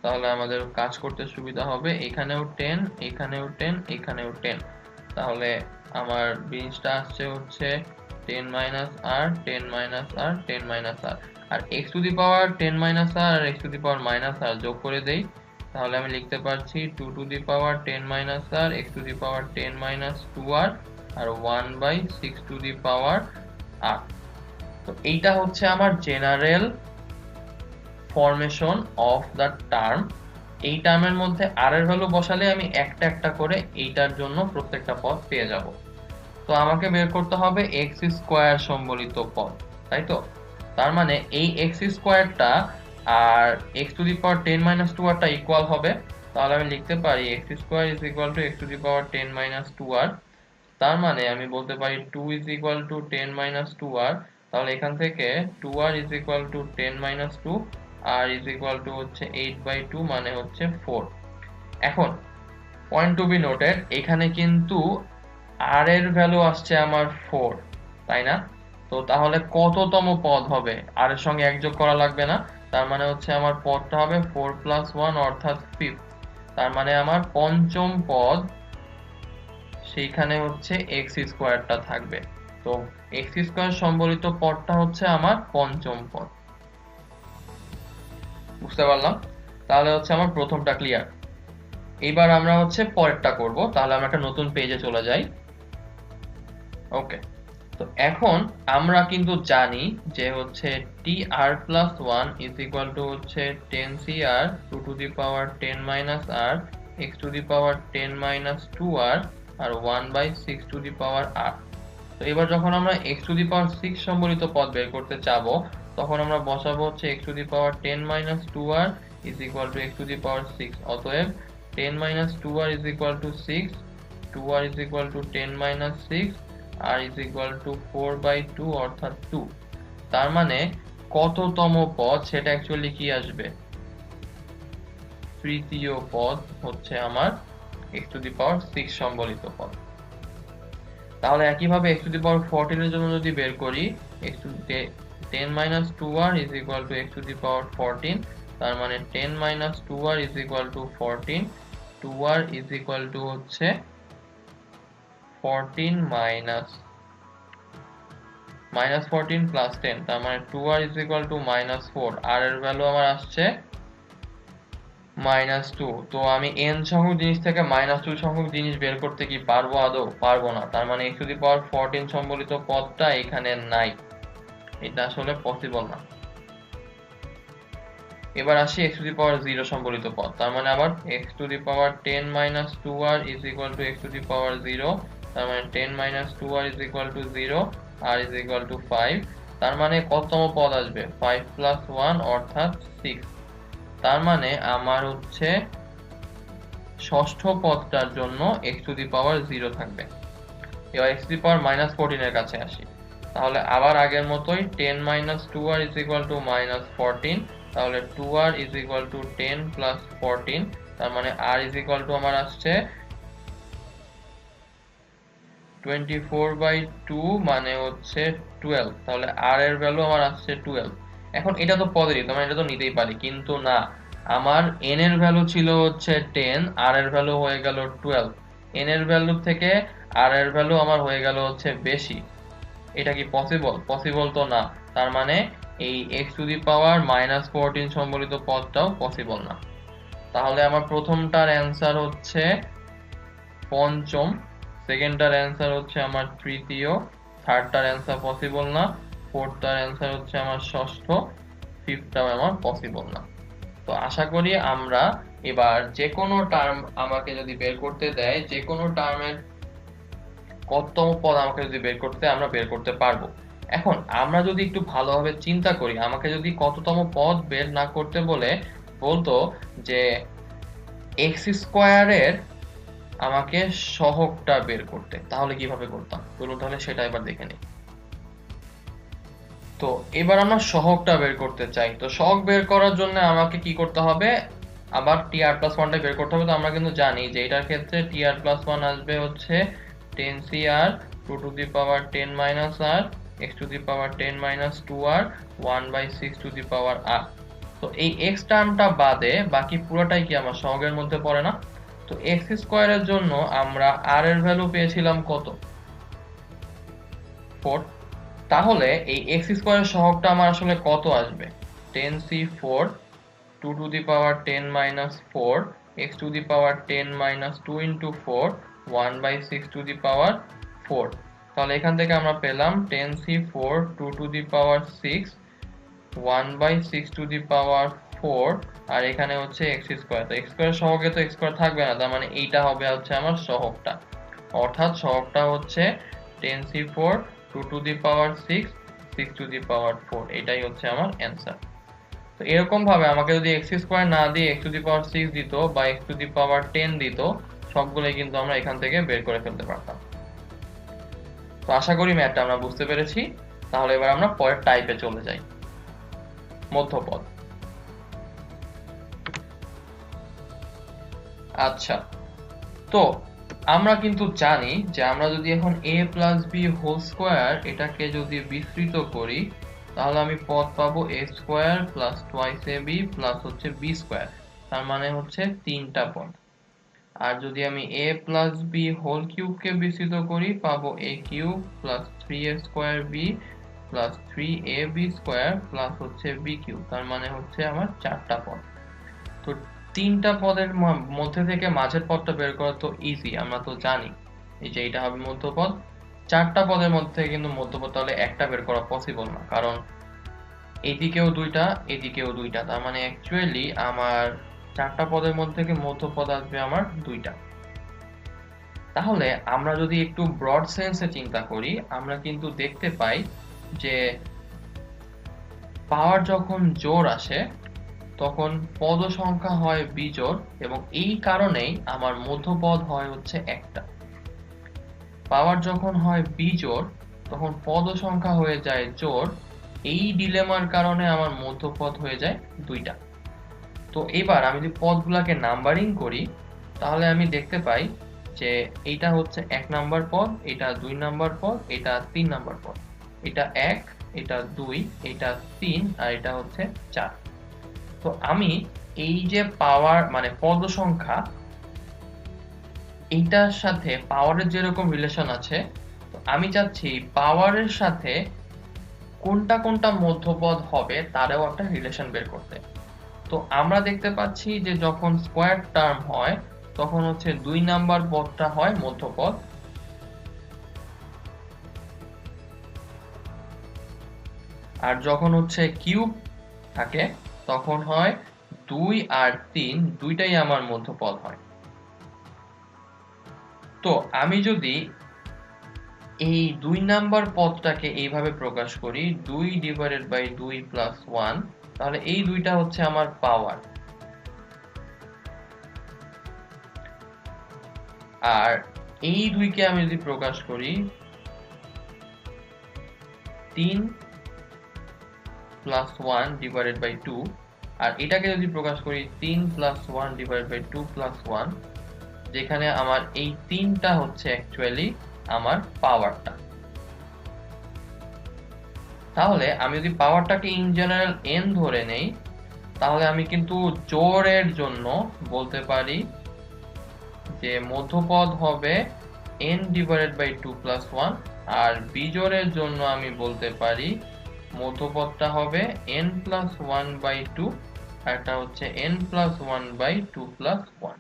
তাহলে আমাদের কাজ করতে সুবিধা হবে। এখানেও 10, এখানেও 10, এখানেও 10, তাহলে আমার জিনিসটা আসছে হচ্ছে 10 minus r 10 minus r 10 minus r আর x to the power 10 minus r আর x to the power minus r যোগ করে দেই, তাহলে আমি লিখতে পারছি 2 to the power 10 minus r x to the power 10 minus 2r আর 1/6 টু দি পাওয়ার r। তো এইটা হচ্ছে আমার general formation of the term. এই টার্মের মধ্যে r এর ভ্যালু বসালে আমি একটা একটা করে এইটার জন্য প্রত্যেকটা পদ পেয়ে যাব। তো আমাকে বের করতে হবে x স্কয়ার সম্বলিত পদ, তাই তো? তার মানে এই x স্কয়ারটা আর x to the power 10 minus 2r টা ইকুয়াল হবে, তাহলে আমি লিখতে পারি x square is equal to x to the power 10 minus 2r, তার মানে আমি বলতে পারি 2 is equal to 10 minus 2r, তাহলে এখান থেকে 2r is equal to 10 minus 2, r is equal to হচ্ছে 8/2 মানে হচ্ছে 4। এখন পয়েন্ট টু বি নোটেড, এখানে কিন্তু r এর ভ্যালু আসছে আমার 4, তাই না? তো তাহলে কততম পদ হবে? r এর সঙ্গে এক যোগ করা লাগবে না, তার মানে হচ্ছে আমার পদটা হবে 4 প্লাস 1 অর্থাৎ 5, তার মানে আমার পঞ্চম পদ, সেইখানে হচ্ছে x স্কয়ারটা থাকবে। তো x স্কয়ার সম্বলিত পদটা হচ্ছে আমার পঞ্চম পদ। বুঝতে পারলাম? তাহলে হচ্ছে আমার প্রথমটা ক্লিয়ার। এবার আমরা হচ্ছে পরেরটা করব, তাহলে আমরা একটা নতুন পেজে চলে যাই। ওকে, তো এখন আমরা কিন্তু জানি যে হচ্ছে tr+1 ইজ ইকুয়াল টু হচ্ছে 10cr 2 to the power 10 minus r x to the power 10 minus 2r আর 1/6 টু দি পাওয়ার r। তো এবার যখন আমরা x টু দি পাওয়ার 6 সম্বলিত পদ বের করতে যাব, তখন আমরা বসাবো হচ্ছে x to the power 10 minus 2r is equal to x to the power 6, অতএব 10 minus 2r is equal to 6, 2r is equal to 10 minus 6, r is equal to 4/2 অর্থাৎ 2। তার মানে কততম পদ সেটা অ্যাকচুয়ালি কি আসবে? তৃতীয় পদ হচ্ছে আমার x টু দি পাওয়ার 6 সম্বলিত পদ। তাহলে একইভাবে x টু দি পাওয়ার 14 এর জন্য যদি বের করি, x to 10 minus 2r is equal to x to the power 14, তার মানে 10 minus 2r is equal to 14, 2r is equal to হচ্ছে 14 মাইনাস 14 প্লাস 10, তার মানে 2r is equal to minus 4, r এর ভ্যালু আমার আসছে -2। তো আমি n সংখ্যক জিনিস থেকে -2 সংখ্যক জিনিস বের করতে কি পারবো? আদৌ পারবো না, তার মানে x টু দি পাওয়ার 14 সম্বলিত পদটা এখানে নাই, এটা আসলে পসিবল না। এবার আসি x টু দি পাওয়ার 0 সম্বলিত পদ, তার মানে আবার x to the power 10 minus 2r is equal to x to the power 0, তার মানে 10 minus 2r is equal to 0, r is equal to 5, তার মানে কততম পদ আসবে? 5 প্লাস 1 অর্থাৎ 6, তার মানে আমার হচ্ছে ষষ্ঠ পদটার জন্য x টু দি পাওয়ার 0 থাকবে। এবার x টু দি পাওয়ার -14 এর কাছে আসি, তাহলে আবার আগের মতোই 10 minus 2r is equal to -14, তাহলে 2r is equal to 10 plus 14, তার মানে r ইজ ইকুয়াল টু আমার আসছে 24/2 মানে হচ্ছে 12, তাহলে r এর ভ্যালু আমার আসছে 12। এখন এটা তো পদেরই, তার মানে এটা তো নিতেই পারি, কিন্তু না, আমার n এর ভ্যালু ছিল হচ্ছে 10, r এর ভ্যালু হয়ে গেল 12। n এর ভ্যালু থেকে r এর ভ্যালু আমার হয়ে গেল হচ্ছে বেশি। এটা কি পসিবল? পসিবল তো না। তার মানে এই x⁻⁻14 সম্বলিত পদটাও পসিবল না। তাহলে আমার প্রথমটার অ্যান্সার হচ্ছে পঞ্চম, সেকেন্ডটার অ্যান্সার হচ্ছে আমার তৃতীয়, থার্ডটার অ্যান্সার পসিবল না, ফোর্থটার অ্যান্সার হচ্ছে আমার ষষ্ঠ, ফিফথটাও আমার পসিবল না। তো আশা করি আমরা এবার যে কোনো টার্ম আমাকে যদি বের করতে দেয়, যে কোনো টার্মের কততম পদ আমাকে যদি বের করতে, আমরা বের করতে পারবো। এখন আমরা যদি একটু ভালোভাবে চিন্তা করি, আমাকে যদি কততম পদ বের না করতে বলতো যে এক্স স্কোয়ারের আমাকে সহগটা বের করতে, তাহলে কিভাবে করতাম চলুন তাহলে সেটা এবার দেখে নিই। তো এবার আমরা সহগটা বের করতে চাই। তো সহগ বের করার জন্য আমাকে কি করতে হবে? আবার tr+1টা বের করতে হবে। তো আমরা কিন্তু জানি যে এটার ক্ষেত্রে tr+1 আসবে হচ্ছে 10cr 2^10 - r x⁻10 - 2r 1/6r। তো এই x টার্মটা বাদে বাকি পুরোটাই কি আমার সহগের মধ্যে পড়ে না? তো x স্কয়ারের জন্য আমরা r এর ভ্যালু পেয়েছিলাম কত? 4। তাহলে এই x স্কয়ারের সহগটা আমার আসলে কত আসবে? 10c4 2^10 - 4 x⁻10 - 2 * 4 1/6r। তাহলে এখান থেকে আমরা পেলাম 10c4 2^6 1/6r, আর এখানে হচ্ছে x স্কয়ার। তো x স্কয়ারের সহগে তো x স্কয়ার থাকবে না, তার মানে এইটা হবে হচ্ছে আমার সহগটা। অর্থাৎ সহগটা হচ্ছে 10c4 2^6 6^4। এটাই হচ্ছে আমার অ্যান্সার। তো এরকম ভাবে আমাকে যদি x স্কয়ার না দিয়ে x⁶ দিত বা x⁻10 দিত, সবগুলোই কিন্তু আমরা এখান থেকে বের করে ফেলতে পারতাম। তো আশা করি ম্যাথটা আমরা বুঝতে পেরেছি। তাহলে এবার আমরা পরের টাইপে চলে যাই, মধ্যপদ। আচ্ছা, তো আমরা কিন্তু জানি যে আমরা যদি এখন a + b হোল স্কয়ার এটাকে যদি বিস্তৃত করি, তাহলে আমি পদ পাবো a² + 2ab + হচ্ছে b², তার মানে হচ্ছে তিনটা পদ। আর যদি আমি a + b হোল কিউবকে বিস্তৃত করি, পাবো a³ + 3a² b + 3ab² + হচ্ছে b³ তার মানে হচ্ছে আমার চারটা পদ। তো তিনটা পদের মধ্যে থেকে মাঝের পদটা বের করা তো ইজি, আমরা তো জানি এই যে এটা হবে মধ্যপদ। চারটা পদের মধ্যে কিন্তু মধ্যপদ, তাহলে একটা বের করা পসিবল না, কারণ এদিকেও দুইটা এদিকেও দুইটা, তার মানে অ্যাকচুয়ালি আমার চারটা পদের মধ্যে থেকে মধ্যপদ আসবে আমার দুইটা। তাহলে আমরা যদি একটু ব্রড সেন্সে চিন্তা করি, আমরা কিন্তু দেখতে পাই যে পাওয়ার যখন জোড় আসে তখন পদ সংখ্যা হয় বিজোড়, এবং এই কারণেই আমার মধ্যপদ হয় হচ্ছে একটা। পাওয়ার যখন হয় বিজোড় তখন পদ সংখ্যা হয়ে যায় জোড়, এই ডিলেমার কারণে আমার মধ্যপদ হয়ে যায় দুইটা। তো এবার আমি যদি পদগুলোকে নাম্বারিং করি, তাহলে আমি দেখতে পাই যে এইটা হচ্ছে 1 নাম্বার পদ, এটা 2 নাম্বার পদ, এটা 3 নাম্বার পদ, এটা 1, এটা 2, এটা 3, আর এটা হচ্ছে 4। তো আমি এই যে পাওয়ার মানে পদ সংখ্যা, এইটার সাথে পাওয়ারের যেরকম রিলেশন আছে, তো আমি চাচ্ছি পাওয়ারের সাথে কোনটা কোনটা মধ্যপদ হবে তারও একটা রিলেশন বের করতে। তো আমরা দেখতে পাচ্ছি যে যখন স্কয়ার টার্ম হয় তখন হচ্ছে 2 নাম্বার পদটা হয় মধ্যপদ, আর যখন হচ্ছে কিউব থাকে তখন হয় 2 আর 3 দুইটাই আমার মধ্যপদ হয়। তো আমি যদি এই 2 নাম্বার পদটাকে এইভাবে প্রকাশ করি 2/2 + 1, তাহলে এই দুইটা হচ্ছে আমার পাওয়ার। আর এই দুইকে আমি যদি প্রকাশ করি 3 + 1/2, আর এটাকে যদি প্রকাশ করি 3 + 1/2 + 1, যেখানে আমার এই তিনটা হচ্ছে অ্যাকচুয়ালি আমার পাওয়ারটা। তাহলে আমি যদি পাওয়ারটাকে ইন জেনারেল n ধরে নেই, তাহলে আমি কিন্তু জোড়ের জন্য বলতে পারি যে মধ্যপদ হবে n ডিভাইডেড বাই 2 প্লাস 1, আর বিজোড়ের জন্য আমি বলতে পারি মধ্যপদটা হবে n প্লাস 1 বাই 2, আর এটা হচ্ছে n প্লাস 1 বাই 2 প্লাস 1।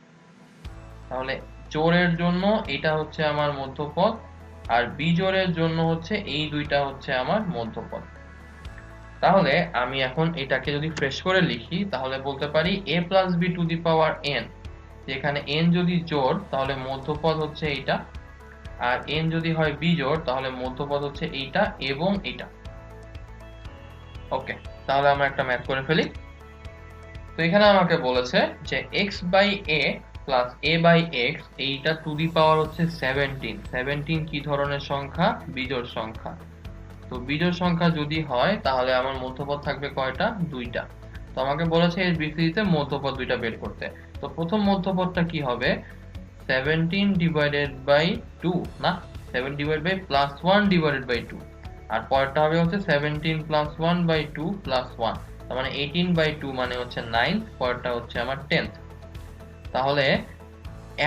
তাহলে জোড়ের জন্য এটা হচ্ছে আমার মধ্যপদ, আর বিজোড়ের জন্য হচ্ছে এই দুইটা হচ্ছে আমার মধ্যপদ। তাহলে আমি এখন এটাকে যদি ফ্রেশ করে লিখি তাহলে বলতে পারি a plus b to the power n, যেখানে n যদি জোড় তাহলে মধ্যপদ হচ্ছে এইটা, আর n যদি হয় বিজোড় তাহলে মধ্যপদ হচ্ছে এইটা এবং এইটা। ওকে, তাহলে আমরা একটা ম্যাথ করে ফেলি। তো এখানে আমাকে বলেছে যে x by a plus a by x, এইটা টু দি পাওয়ার হচ্ছে 17। 17 কি ধরনের সংখ্যা? বিজোড় সংখ্যা। তো বিজোড় সংখ্যা যদি হয় তাহলে আমার মধ্যপদ থাকবে কয়টা? দুইটা। তো আমাকে বলেছে এর বিপরীতে মধ্যপদ দুইটা বের করতে। তো প্রথম মধ্যপদটা কি হবে? 17 ডিভাইডেড বাই 2, না 7 divided by plus 1 divided by 2, আর পরেরটা হবে হচ্ছে 17 প্লাস 1 বাই 2 প্লাস 1, তার মানে 18 বাই 2 মানে হচ্ছে 9, পরেরটা হচ্ছে আমার 10th। তাহলে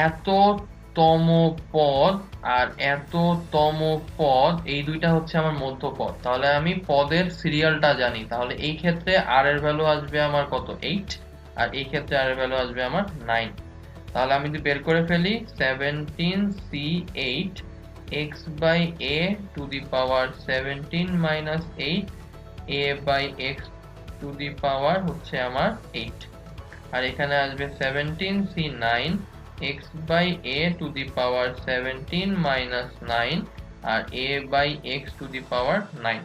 এততম পদ আর এততম পদ এই দুইটা হচ্ছে আমার মধ্যপদ। তাহলে আমি পদের সিরিয়ালটা জানি, তাহলে এই ক্ষেত্রে r এর ভ্যালু আসবে আমার কত? 8, আর এই ক্ষেত্রে r এর ভ্যালু আসবে আমার 9। তাহলে আমি যদি বের করে ফেলি 17c8 x by a to the power 17 minus 8 a by x to the power হচ্ছে আমার 8, আর এখানে আসবে 17c9 x by a to the power 17 minus 9 R a by x to the power 9।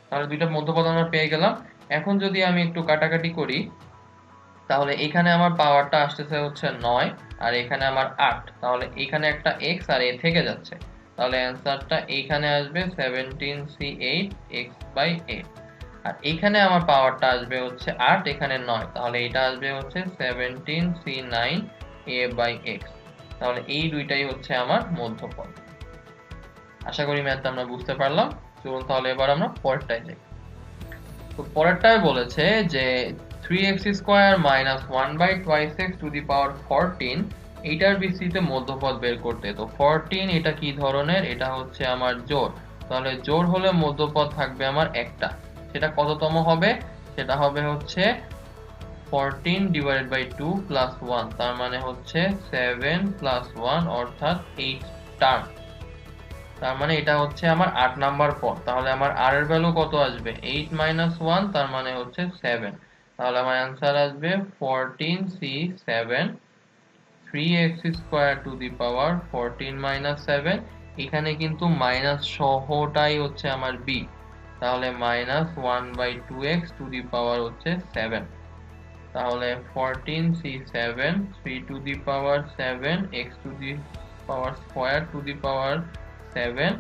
তাহলে দুইটা মধ্যপদ আমরা পেয়ে গেলাম। এখন যদি আমি একটু কাটাকাটি করি তাহলে এখানে আমার পাওয়ারটা আসতেছে হচ্ছে 9, আর এখানে আমার 8, তাহলে এখানে একটা x আর a থেকে যাচ্ছে, তাহলে অ্যান্সারটা এইখানে আসবে 17c8 x by a, আর এখানে আমার পাওয়ারটা আসবে হচ্ছে 8, এখানে 9, তাহলে এটা আসবে হচ্ছে 17c9 a by x। তাহলে এই দুইটাই হচ্ছে আমার মধ্যপদ। আশা করি ম্যাথটা আমরা বুঝতে পারলাম। চলুন তাহলে এবার আমরা পরেরটায় যাই। তো পরেরটায় বলেছে যে 3x square minus 1 by twice x to the power 14, এইটার ভিত্তিতে মধ্যপদ বের করতে। তো 14 এটা কি ধরনের? এটা হচ্ছে আমার জোড়, তাহলে জোড় হলে মধ্যপদ থাকবে আমার একটা। সেটা কততম হবে? সেটা হবে হচ্ছে 14 ডিভাইডেড বাই 2 প্লাস 1, তার মানে হচ্ছে 7 প্লাস 1 অর্থাৎ 8 টার্ম। তার মানে এটা হচ্ছে আমার 8 নাম্বার পদ। তাহলে আমার r এর ভ্যালু কত আসবে? 8 মাইনাস 1, তার মানে হচ্ছে 7। তাহলে আমার অ্যান্সার আসবে 14c7 3x square to the power 14 minus 7। এখানে কিন্তু মাইনাস সহটাই হচ্ছে আমার b, তাহলে minus 1 by 2x to the power হচ্ছে 7। তাহলে 14c7 3 to the power 7 x to the power square to the power 7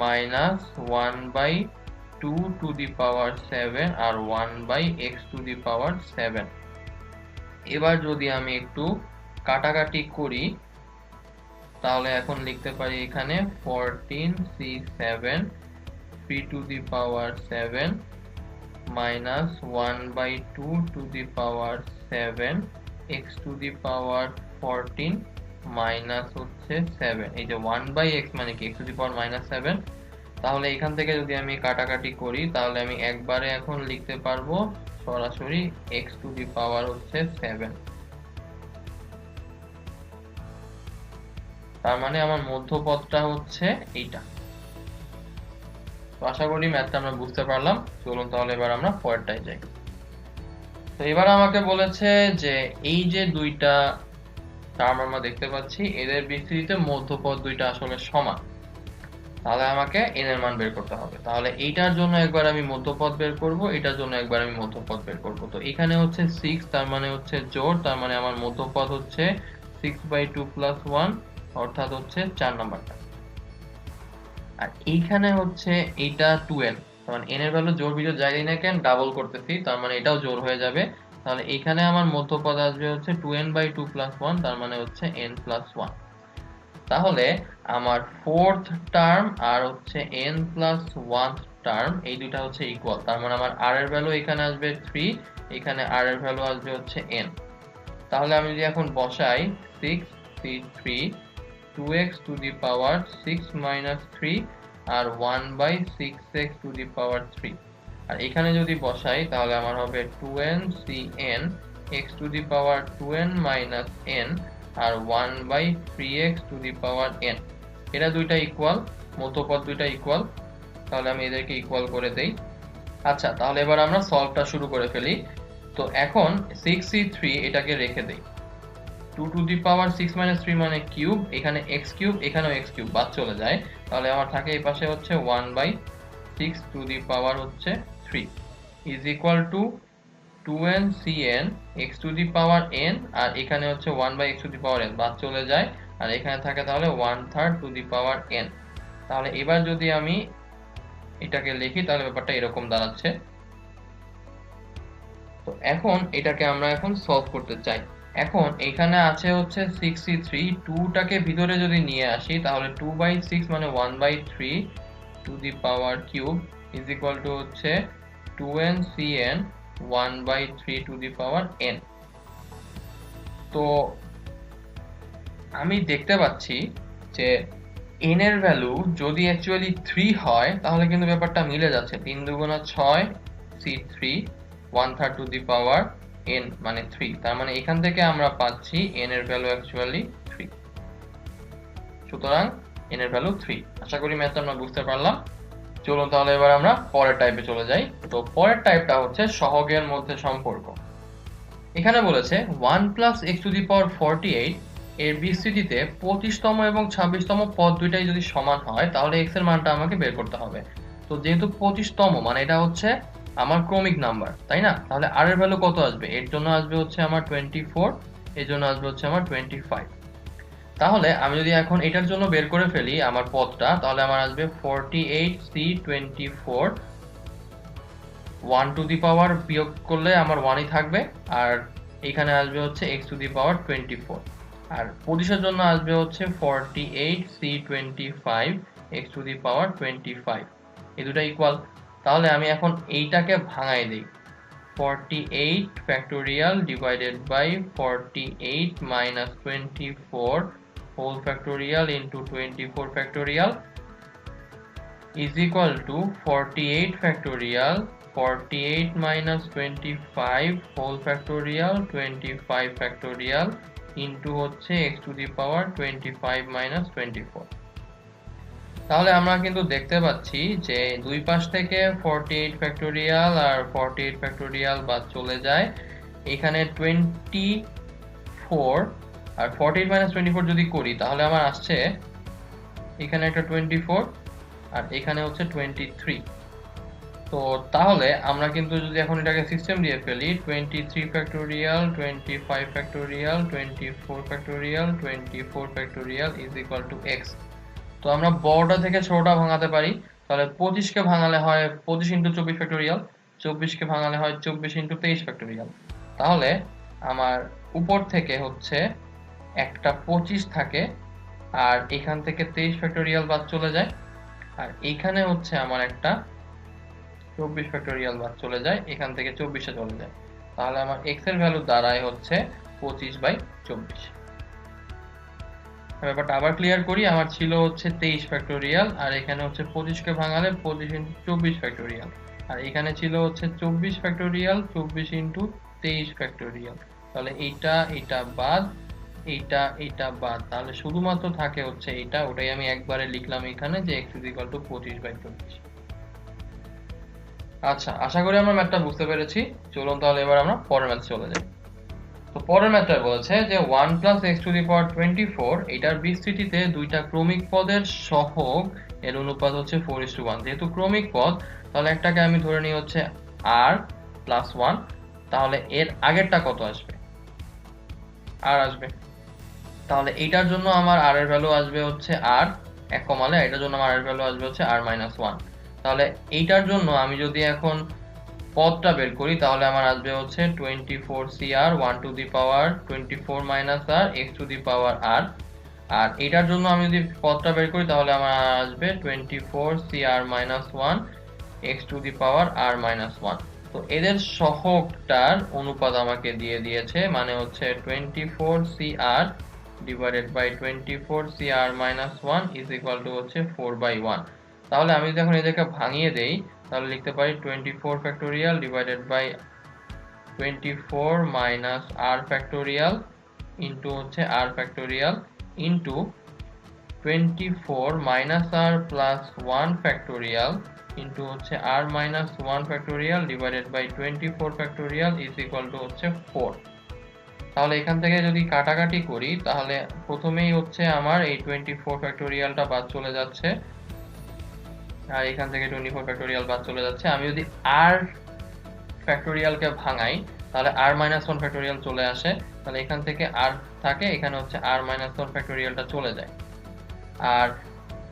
minus 1 by 2 to the power 7 আর 1 by x to the power 7। এবার যদি আমি একটু কাটাকাটি করি তাহলে এখন লিখতে পারি এখানে 14c7 3 to the power 7 minus 1 by 2 to the power 7 x to the power 14 minus হচ্ছে 7। এই যে 1 বাই x মানে কি? x to the power minus 7। তাহলে এখান থেকে যদি আমি কাটাকাটি করি তাহলে আমি একবারে এখন লিখতে পারবো সরাসরি x টু দি পাওয়ার হচ্ছে 7। তার মানে আমার মধ্যপদটা হচ্ছে এইটা। তো আশা করি ম্যাথটা আমরা বুঝতে পারলাম। চলুন তাহলে এবার আমরা পরেরটায় যাই। তো এবার আমাকে বলেছে যে এই যে দুইটা টার্ম আমরা দেখতে পাচ্ছি এদের বিস্তৃতিতে মধ্যপদ দুইটা আসলে সমান, তাহলে আমাকে n এর মান বের করতে হবে। তাহলে এইটার জন্য একবার আমি মধ্যপদ বের করব, এটার জন্য একবার আমি মধ্যপদ বের করব। তো এখানে হচ্ছে 6, তার মানে হচ্ছে জোড়, তার মানে আমার মধ্যপদ হচ্ছে 6 বাই 2 প্লাস 1 অর্থাৎ হচ্ছে 4 নাম্বারটা। আর এইখানে হচ্ছে এইটা 2n, তার মানে n এর ভ্যালু জোড় বিজোড় জায়গায় না কেন ডাবল করতেছি, তার মানে এটাও জোড় হয়ে যাবে। তাহলে এখানে আমার মধ্যপদ আসবে হচ্ছে 2n বাই 2 প্লাস 1, তার মানে হচ্ছে n প্লাস 1। তাহলে আমার ফোর্থ টার্ম আর হচ্ছে n প্লাস 1 টার্ম এই দুইটা হচ্ছে ইকুয়াল, তার মানে আমার r এর ভ্যালু এখানে আসবে 3 এখানে r এর ভ্যালু আসবে হচ্ছে n। তাহলে আমি যদি এখন বসাই 6c3 2x to the power 6 minus 3 R 1/6x to the power 3, আর এখানে যদি বসাই তাহলে আমার হবে 2n cn x to the power 2n minus n R 1/3x to the power n। এরা দুইটা ইকুয়াল, মধ্যপদ দুইটা ইকুয়াল, তাহলে আমি এদেরকে ইকুয়াল করে দেই। আচ্ছা, তাহলে এবার আমরা সলভটা শুরু করে ফেলি। তো এখন 6c3 এটাকে রেখে দেই, 2 to the power 6 minus 3 মানে কিউব, এখানে x কিউব, এখানেও x কিউব, বাদ চলে যায়। তাহলে আমার থাকে এই পাশে হচ্ছে 1/6 to the power হচ্ছে 3 is equal to 2n cn x to the power n, আর এখানে হচ্ছে 1/x to the power n, বাদ চলে যায়, আর এখানে থাকে তাহলে 1/3 to the power n। তাহলে এবার যদি আমি এটাকে লিখি তাহলে ব্যাপারটা এরকম দাঁড়াচ্ছে। তো এখন এটাকে আমরা এখন সলভ করতে চাই। এখন এখানে আছে হচ্ছে 6c3, 2টাকে ভিতরে যদি নিয়ে আসি তাহলে 2/6 মানে 1/3 to the power cube is equal to হচ্ছে 2n cn 1/3 to the power n। তো আমি দেখতে পাচ্ছি যে n এর ভ্যালু যদি অ্যাকচুয়ালি 3 হয় তাহলে কিন্তু ব্যাপারটা মিলে যাচ্ছে। 3 দুগুণা 6 c3 1/3 to the power n মানে 3, তার মানে এখান থেকে আমরা পাচ্ছি n এর ভ্যালু অ্যাকচুয়ালি 3। সুতরাং n এর ভ্যালু 3। আশা করি ম্যাথটা আমরা বুঝতে পারলাম। চলুন তাহলে এবার আমরা পরের টাইপে চলে যাই। তো পরের টাইপটা হচ্ছে সহগের মধ্যে সম্পর্ক। এখানে বলেছে 1 plus x to the power 48 এর বিস্তৃতিতে 25তম এবং 26তম পদ দুইটাই যদি সমান হয় তাহলে x এর মানটা আমাকে বের করতে হবে। তো যেহেতু 25তম মানে এটা হচ্ছে আমার ক্রমিক নাম্বার, তাই না? তাহলে r এর ভ্যালু কত আসবে? এর জন্য আসবে হচ্ছে আমার 24, এর জন্য আসবে হচ্ছে আমার 25। তাহলে আমি যদি এখন এটার জন্য বের করে ফেলি আমার পদটা, তাহলে আমার আসবে 48c24, 1 to the power বিয়োগ করলে আমার 1ই থাকবে, আর এখানে আসবে হচ্ছে x to the power 24, আর 25 এর জন্য আসবে হচ্ছে 48c25 x to the power 25। এই দুটো ইকুয়াল। তাহলে আমি এখন এইটাকে ভাঙাই দেই, 48 factorial divided by 48 minus 24 whole factorial into 24 factorial is equal to 48 factorial 48 minus 25 whole factorial 25 factorial into হচ্ছে x to the power 25 minus 24। তাহলে আমরা কিন্তু দেখতে পাচ্ছি যে দুই পাশ থেকে 48 ফ্যাক্টোরিয়াল আর 48 ফ্যাক্টোরিয়াল বাদ চলে যায়। এখানে 24 আর 48 minus 24 যদি করি তাহলে আমার আসছে এখানে একটা 24 আর এখানে হচ্ছে 23। তো তাহলে আমরা কিন্তু যদি এখন এটাকে সিস্টেম দিয়ে ফেলি 23 factorial 25 factorial 24 factorial 24 factorial is equal to x। তো আমরা বড়টা থেকে ছোটটা ভাঙাতে পারি। তাহলে 25 কে ভাঙালে হয় 25 ইন্টু 24 ফ্যাক্টোরিয়াল, 24 কে ভাঙালে হয় 24 ইন্টু 23 ফ্যাক্টোরিয়াল। তাহলে আমার উপর থেকে হচ্ছে একটা 25 থাকে আর এখান থেকে 23 ফ্যাক্টোরিয়াল বাদ চলে যায়, আর এইখানে হচ্ছে আমার একটা 24 ফ্যাক্টোরিয়াল বাদ চলে যায়, এখান থেকে 24 এ চলে যায়। তাহলে আমার x এর ভ্যালু দাঁড়ায় হচ্ছে 25/24। ব্যাপারটা আবার ক্লিয়ার করি, আমার ছিল হচ্ছে 23 ফ্যাক্টোরিয়াল আর এখানে হচ্ছে 25 কে ভাঙালে 25 ইন্টু 24 ফ্যাক্টোরিয়াল, আর এখানে ছিল হচ্ছে 24 ফ্যাক্টোরিয়াল 24 ইন্টু 23 ফ্যাক্টোরিয়াল। তাহলে এটা বাদ, এটা বাদ, তাহলে শুধুমাত্র থাকে হচ্ছে এটা, ওটাই আমি একবারে লিখলাম এখানে যে x = 25/24। আচ্ছা, আশা করি আমরা ম্যাথটা বুঝতে পেরেছি। চলুন তাহলে এবার আমরা পরের ম্যাথে চলে যাই। তো পরের ম্যাথটা বলেছে যে 1 plus x to the power 24 এটার বিস্তৃতিতে দুইটা ক্রমিক পদের সহগ এর অনুপাত হচ্ছে 4:1। যেহেতু ক্রমিক পদ তাহলে একটাকে আমি ধরে নিই হচ্ছে r plus 1, তাহলে এর আগেরটা কত আসবে? r আসবে। তাহলে এইটার জন্য আমার r এর ভ্যালু আসবে হচ্ছে r, এক কমালে এটার জন্য আমার r এর ভ্যালু আসবে হচ্ছে r minus 1। তাহলে এইটার জন্য আমি যদি এখন পদটা বের করি তাহলে আমার আসবে হচ্ছে 24cr 1 to the power 24 minus r x to the power r, আর এটার জন্য আমি যদি পদটা বের করি তাহলে আমার আসবে 24cr minus 1 x to the power r minus 1। তো এদের সহগটার অনুপাত আমাকে দিয়ে দিয়েছে, মানে হচ্ছে 24CR divided by 24CR minus 1 is equal to হচ্ছে 4/1। তাহলে আমি যদি এখন এদেরকে ভাঙিয়ে দেই তাহলে লিখতে পারি 24 factorial divided by 24 minus r factorial into হচ্ছে r factorial into 24 minus r plus 1 factorial into হচ্ছে r minus 1 factorial divided by 24 factorial is equal to হচ্ছে 4। তাহলে এখান থেকে যদি কাটাকাটি করি তাহলে প্রথমেই হচ্ছে আমার এই 24 ফ্যাক্টোরিয়ালটা বাদ চলে যাচ্ছে, আর এখান থেকে 24 ফ্যাক্টোরিয়াল বাদ চলে যাচ্ছে। আমি যদি r ফ্যাক্টোরিয়ালকে ভাঙাই তাহলে r মাইনাস 1 ফ্যাক্টোরিয়াল চলে আসে, তাহলে এখান থেকে r থাকে, এখানে হচ্ছে r মাইনাস 1 ফ্যাক্টোরিয়ালটা চলে যায়। আর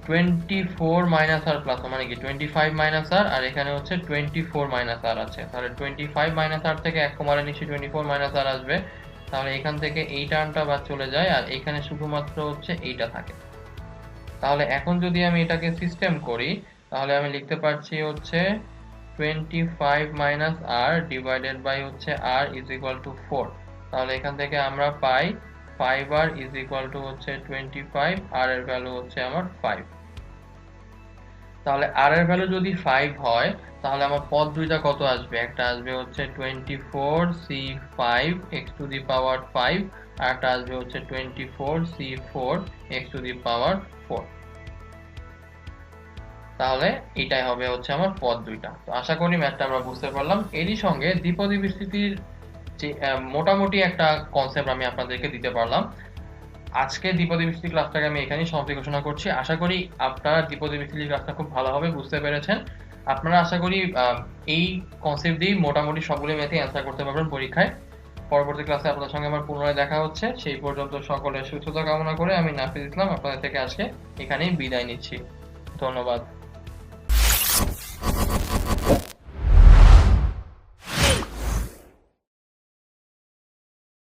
24 মাইনাস r প্লাস মানে কি 25 মাইনাস r, আর এখানে হচ্ছে 24 মাইনাস r আছে, তাহলে 25 মাইনাস r থেকে 1 কমালে নিশ্চয়ই 24 মাইনাস r আসবে। তাহলে এখান থেকে এই টার্মটা বাদ চলে যায় আর এখানে শুধুমাত্র হচ্ছে এইটা থাকে। তাহলে এখন যদি আমি এটাকে সিস্টেম করি তাহলে আমি লিখতে পারছি হচ্ছে 25 মাইনাস r ডিভাইডেড বাই হচ্ছে r ইজ ইকুয়াল টু 4। তাহলে এখান থেকে আমরা পাই 5r ইজ ইকুয়াল টু হচ্ছে 25, r এর ভ্যালু হচ্ছে আমার 5। তাহলে r এর ভ্যালু যদি 5 হয় তাহলে আমার পদ দুইটা কত আসবে, একটা আসবে হচ্ছে 24c5 x to the power 5 আর একটা আসবে হচ্ছে 24c4 x to the power 4। তাহলে এটাই হবে হচ্ছে আমার পদ দুইটা। তো আশা করি ম্যাথটা আমরা বুঝতে পারলাম। এরই সঙ্গে দ্বিপদী বিস্তৃতির যে মোটামুটি একটা কনসেপ্ট আমি আপনাদেরকে দিতে পারলাম। আজকে দ্বিপদী বিস্তৃতি ক্লাসটাকে আমি এখানেই সমাপ্তি ঘোষণা করছি। আশা করি আপনারা দ্বিপদী বিস্তৃতি ক্লাসটা খুব ভালোভাবে বুঝতে পেরেছেন। আপনারা আশা করি এই কনসেপ্ট দিয়ে মোটামুটি সবগুলো ম্যাথে অ্যান্সার করতে পারবেন পরীক্ষায়। পরবর্তী ক্লাসে আপনাদের সঙ্গে আমার পুনরায় দেখা হচ্ছে। সেই পর্যন্ত সকলের সুস্থতা কামনা করে আমি নাফিজ ইসলাম আপনাদের থেকে আজকে এখানেই বিদায় নিচ্ছি। ধন্যবাদ।